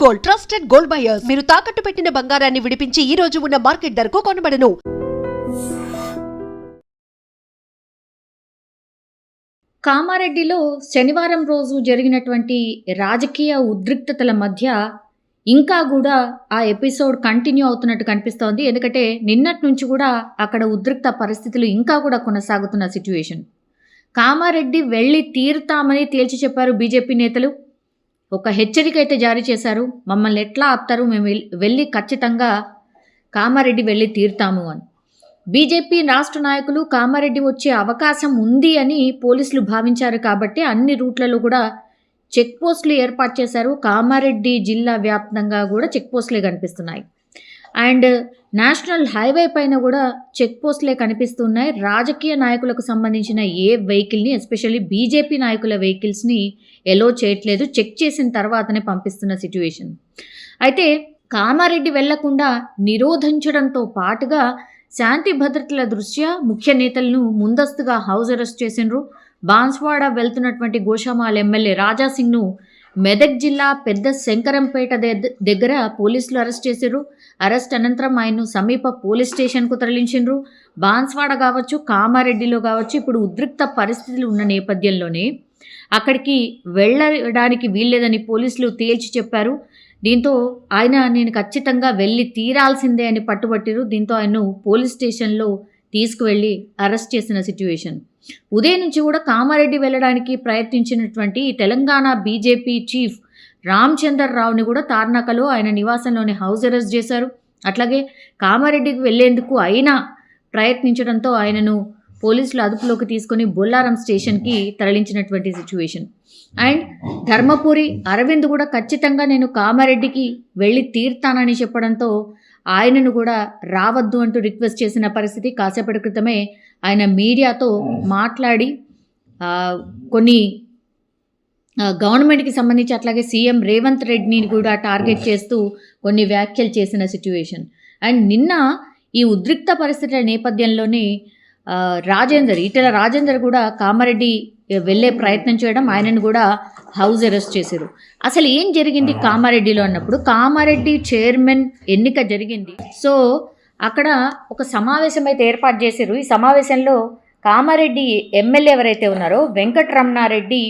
Gold, trusted gold buyers. మీరు తాకట్టు పెట్టిన బంగారాన్ని విడిపించి ఈ రోజు ఉన్న మార్కెట్ ధరకు కొనబడను. కామారెడ్డిలో శనివారం రోజు జరిగినటువంటి రాజకీయ ఉద్రిక్తతల మధ్య ఇంకా కూడా ఆ ఎపిసోడ్ కంటిన్యూ అవుతున్నట్టు కనిపిస్తోంది. ఎందుకంటే నిన్నటి నుంచి కూడా అక్కడ ఉద్రిక్త పరిస్థితులు ఇంకా కూడా కొనసాగుతున్న సిచ్యువేషన్. కామారెడ్డి వెళ్ళి తీరుతామని తేల్చి చెప్పారు బీజేపీ నేతలు. ఒక హెచ్చరిక అయితే జారీ చేశారు. మమ్మల్ని ఎట్లా ఆపుతారు, మేము వెళ్ళి ఖచ్చితంగా కామారెడ్డి వెళ్ళి తీరుతాము అని. బీజేపీ రాష్ట్ర నాయకులు కామారెడ్డి వచ్చే అవకాశం ఉంది అని పోలీసులు భావించారు కాబట్టి అన్ని రూట్లలో కూడా చెక్ పోస్టులు ఏర్పాటు చేశారు. కామారెడ్డి జిల్లా వ్యాప్తంగా కూడా చెక్ పోస్టులే కనిపిస్తున్నాయి. అండ్ నేషనల్ హైవే పైన కూడా చెక్ పోస్టులే కనిపిస్తున్నాయి. రాజకీయ నాయకులకు సంబంధించిన ఏ వెహికల్ని, ఎస్పెషల్లీ బీజేపీ నాయకుల వెహికల్స్ని ఎలో చేయట్లేదు. చెక్ చేసిన తర్వాతనే పంపిస్తున్న సిచ్యువేషన్. అయితే కామారెడ్డి వెళ్లకుండా నిరోధించడంతో పాటుగా శాంతి భద్రతల దృష్ట్యా ముఖ్య నేతలను ముందస్తుగా హౌస్ అరెస్ట్ చేసిండ్రు. బాన్స్వాడ వెళ్తున్నటువంటి గోషామాల్ ఎమ్మెల్యే రాజాసింగ్ను మెదక్ జిల్లా పెద్ద శంకరంపేట దగ్గర పోలీసులు అరెస్ట్ చేశారు. అరెస్ట్ అనంతరం ఆయన్ను సమీప పోలీస్ స్టేషన్కు తరలించిండ్రు. బాన్స్వాడ కావచ్చు, కామారెడ్డిలో కావచ్చు ఇప్పుడు ఉద్రిక్త పరిస్థితులు ఉన్న నేపథ్యంలోనే అక్కడికి వెళ్ళడానికి వీల్లేదని పోలీసులు తేల్చి చెప్పారు. దీంతో నేను ఖచ్చితంగా వెళ్ళి తీరాల్సిందే అని పట్టుబట్టిరు. దీంతో ఆయన్ను పోలీస్ స్టేషన్లో తీసుకువెళ్ళి అరెస్ట్ చేసిన సిచ్యువేషన్. ఉదయం నుంచి కూడా కామారెడ్డి వెళ్ళడానికి ప్రయత్నించినటువంటి తెలంగాణ బీజేపీ చీఫ్ రామచందర్ రావుని కూడా తార్నాకలో ఆయన నివాసంలోని హౌస్ అరెస్ట్ చేశారు. అట్లాగే కామారెడ్డికి వెళ్లేందుకు అయినా ప్రయత్నించడంతో ఆయనను పోలీసులు అదుపులోకి తీసుకొని బొల్లారం స్టేషన్కి తరలించినటువంటి సిచ్యువేషన్. అండ్ ధర్మపురి అరవింద్ కూడా ఖచ్చితంగా నేను కామారెడ్డికి వెళ్ళి తీర్తానని చెప్పడంతో ఆయనను కూడా రావద్దు అంటూ రిక్వెస్ట్ చేసిన పరిస్థితి. కాసేపటి క్రితమే ఆయన మీడియాతో మాట్లాడి కొన్ని గవర్నమెంట్కి సంబంధించి అట్లాగే సీఎం రేవంత్ రెడ్డిని కూడా టార్గెట్ చేస్తూ కొన్ని వ్యాఖ్యలు చేసిన సిచ్యువేషన్. అండ్ నిన్న ఈ ఉద్రిక్త పరిస్థితుల నేపథ్యంలోనే ఈటెల రాజేందర్ కూడా కామారెడ్డి వెళ్ళే ప్రయత్నం చేయడం, ఆయనను కూడా హౌస్ అరెస్ట్ చేశారు. అసలు ఏం జరిగింది కామారెడ్డిలో అన్నప్పుడు, కామారెడ్డి చైర్మన్ ఎన్నిక జరిగింది. సో అక్కడ ఒక సమావేశం అయితే ఏర్పాటు చేశారు. ఈ సమావేశంలో కామారెడ్డి ఎమ్మెల్యే ఎవరైతే ఉన్నారో వెంకటరమణారెడ్డి,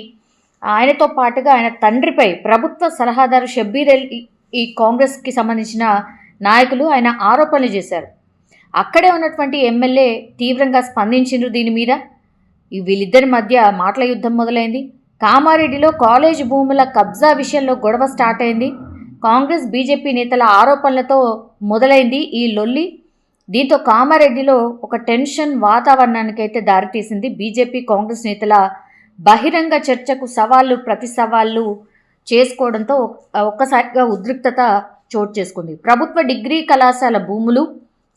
ఆయనతో పాటుగా ఆయన తండ్రిపై ప్రభుత్వ సలహాదారు షబ్బీర్ అలీ, ఈ కాంగ్రెస్కి సంబంధించిన నాయకులు ఆయన ఆరోపణలు చేశారు. అక్కడే ఉన్నటువంటి ఎమ్మెల్యే తీవ్రంగా స్పందించిండ్రు దీని మీద. వీళ్ళిద్దరి మధ్య మాటల యుద్ధం మొదలైంది. కామారెడ్డిలో కాలేజ్ భూముల కబ్జా విషయంలో గొడవ స్టార్ట్ అయింది. కాంగ్రెస్ బీజేపీ నేతల ఆరోపణలతో మొదలైంది ఈ లొల్లి. దీంతో కామారెడ్డిలో ఒక టెన్షన్ వాతావరణానికైతే దారితీసింది. బీజేపీ కాంగ్రెస్ నేతల బహిరంగ చర్చకు సవాళ్ళు ప్రతి సవాళ్ళు చేసుకోవడంతో ఒక్కసారిగా ఉద్రిక్తత చోటు చేసుకుంది. ప్రభుత్వ డిగ్రీ కళాశాల భూములు,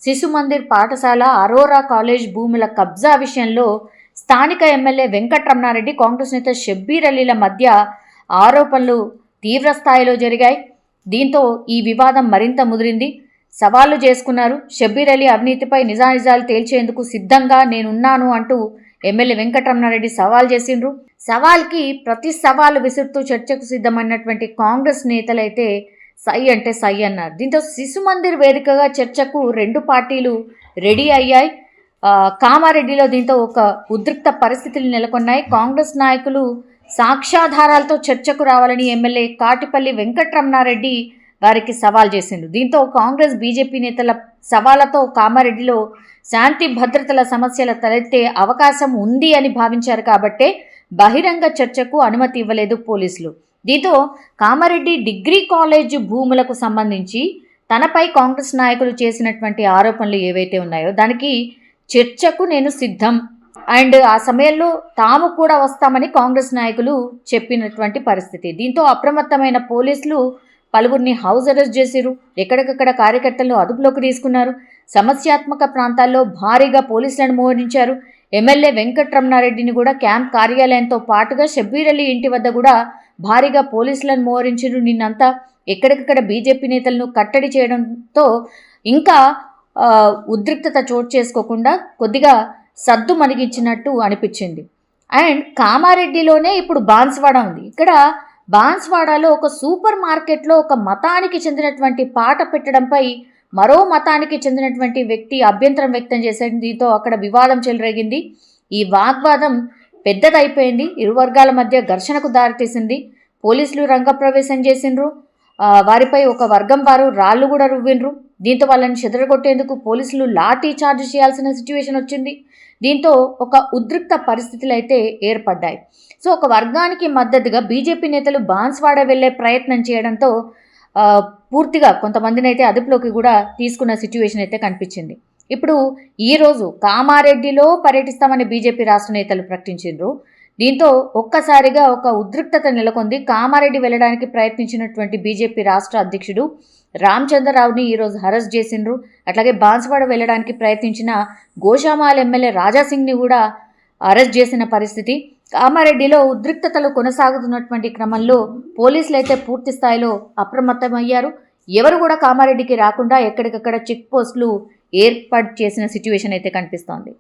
శిశు మందిర్ పాఠశాల, అరోరా కాలేజ్ భూముల కబ్జా విషయంలో స్థానిక ఎమ్మెల్యే వెంకటరమణారెడ్డి, కాంగ్రెస్ నేత షబ్బీర్ అలీల మధ్య ఆరోపణలు తీవ్ర స్థాయిలో జరిగాయి. దీంతో ఈ వివాదం మరింత ముదిరింది. సవాళ్లు చేసుకున్నారు. షబ్బీర్ అలీ అవినీతిపై నిజానిజాలు తేల్చేందుకు సిద్ధంగా నేనున్నాను అంటూ ఎమ్మెల్యే వెంకటరమణారెడ్డి సవాల్ చేసిండ్రు. సవాల్కి ప్రతి సవాలు విసురుతూ చర్చకు సిద్ధమైనటువంటి కాంగ్రెస్ నేతలైతే సై అంటే సై అన్నారు. దీంతో శిశు మందిర్ వేదికగా చర్చకు రెండు పార్టీలు రెడీ అయ్యాయి. కామారెడ్డిలో దీంతో ఒక ఉద్రిక్త పరిస్థితులు నెలకొన్నాయి. కాంగ్రెస్ నాయకులు సాక్ష్యాధారాలతో చర్చకు రావాలని ఎమ్మెల్యే కాటిపల్లి వెంకటరమణారెడ్డి వారికి సవాల్ చేసిండు. దీంతో కాంగ్రెస్ బీజేపీ నేతల సవాళ్లతో కామారెడ్డిలో శాంతి భద్రతల సమస్యల తలెత్తే అవకాశం ఉంది అని భావించారు కాబట్టే బహిరంగ చర్చకు అనుమతి ఇవ్వలేదు పోలీసులు. దీంతో కామారెడ్డి డిగ్రీ కాలేజ్ భూములకు సంబంధించి తనపై కాంగ్రెస్ నాయకులు చేసినటువంటి ఆరోపణలు ఏవైతే ఉన్నాయో దానికి చర్చకు నేను సిద్ధం అండ్ ఆ సమయంలో తాము కూడా వస్తామని కాంగ్రెస్ నాయకులు చెప్పినటువంటి పరిస్థితి. దీంతో అప్రమత్తమైన పోలీసులు పలువురిని హౌస్ అరెస్ట్ చేశారు. ఎక్కడికక్కడ కార్యకర్తలను అదుపులోకి తీసుకున్నారు. సమస్యాత్మక ప్రాంతాల్లో భారీగా పోలీసులను మోహరించారు. ఎమ్మెల్యే వెంకటరమణారెడ్డిని కూడా క్యాంప్ కార్యాలయంతో పాటుగా షబ్బీర్ అలీ ఇంటి వద్ద కూడా భారీగా పోలీసులను మోహరించారు. నిన్నంతా ఎక్కడికక్కడ బీజేపీ నేతలను కట్టడి చేయడంతో ఇంకా ఉద్రిక్తత చోటు చేసుకోకుండా కొద్దిగా సద్దు మణిగించినట్టు అనిపించింది. అండ్ కామారెడ్డిలోనే ఇప్పుడు బాన్స్వాడ ఉంది. ఇక్కడ బాన్స్వాడలో ఒక సూపర్ మార్కెట్లో ఒక మతానికి చెందినటువంటి పాట పెట్టడంపై మరో మతానికి చెందినటువంటి వ్యక్తి అభ్యంతరం వ్యక్తం చేశాడు. దీంతో అక్కడ వివాదం చెలరేగింది. ఈ వాగ్వాదం పెద్దదైపోయింది. ఇరు వర్గాల మధ్య ఘర్షణకు దారితీసింది. పోలీసులు రంగప్రవేశం చేసిండ్రు. వారిపై ఒక వర్గం వారు రాళ్ళు కూడా రువ్విండ్రు. దీంతో వాళ్ళని చెదరగొట్టేందుకు పోలీసులు లాఠీ చార్జ్ చేయాల్సిన సిచ్యువేషన్ వచ్చింది. దీంతో ఒక ఉద్రిక్త పరిస్థితులు అయితే ఏర్పడ్డాయి. సో ఒక వర్గానికి మద్దతుగా బీజేపీ నేతలు బాన్స్వాడ వెళ్లే ప్రయత్నం చేయడంతో పూర్తిగా కొంతమందిని అయితే అదుపులోకి కూడా తీసుకున్న సిచ్యువేషన్ అయితే కనిపించింది. ఇప్పుడు ఈరోజు కామారెడ్డిలో పర్యటిస్తామని బీజేపీ రాష్ట్ర నేతలు ప్రకటించారు. దీంతో ఒక్కసారిగా ఒక ఉద్రిక్తత నెలకొంది. కామారెడ్డి వెళ్ళడానికి ప్రయత్నించినటువంటి బీజేపీ రాష్ట్ర అధ్యక్షుడు రామచంద్రరావుని ఈరోజు అరెస్ట్ చేసిండ్రు. అట్లాగే బాన్స్వాడ వెళ్ళడానికి ప్రయత్నించిన గోషామాల్ ఎమ్మెల్యే రాజాసింగ్ని కూడా అరెస్ట్ చేసిన పరిస్థితి. కామారెడ్డిలో ఉద్రిక్తతలు కొనసాగుతున్నటువంటి క్రమంలో పోలీసులు అయితే పూర్తి స్థాయిలో అప్రమత్తమయ్యారు. ఎవరు కూడా కామారెడ్డికి రాకుండా ఎక్కడికక్కడ చెక్ పోస్టులు ఏర్పాటు చేసిన సిచ్యువేషన్ అయితే కనిపిస్తోంది.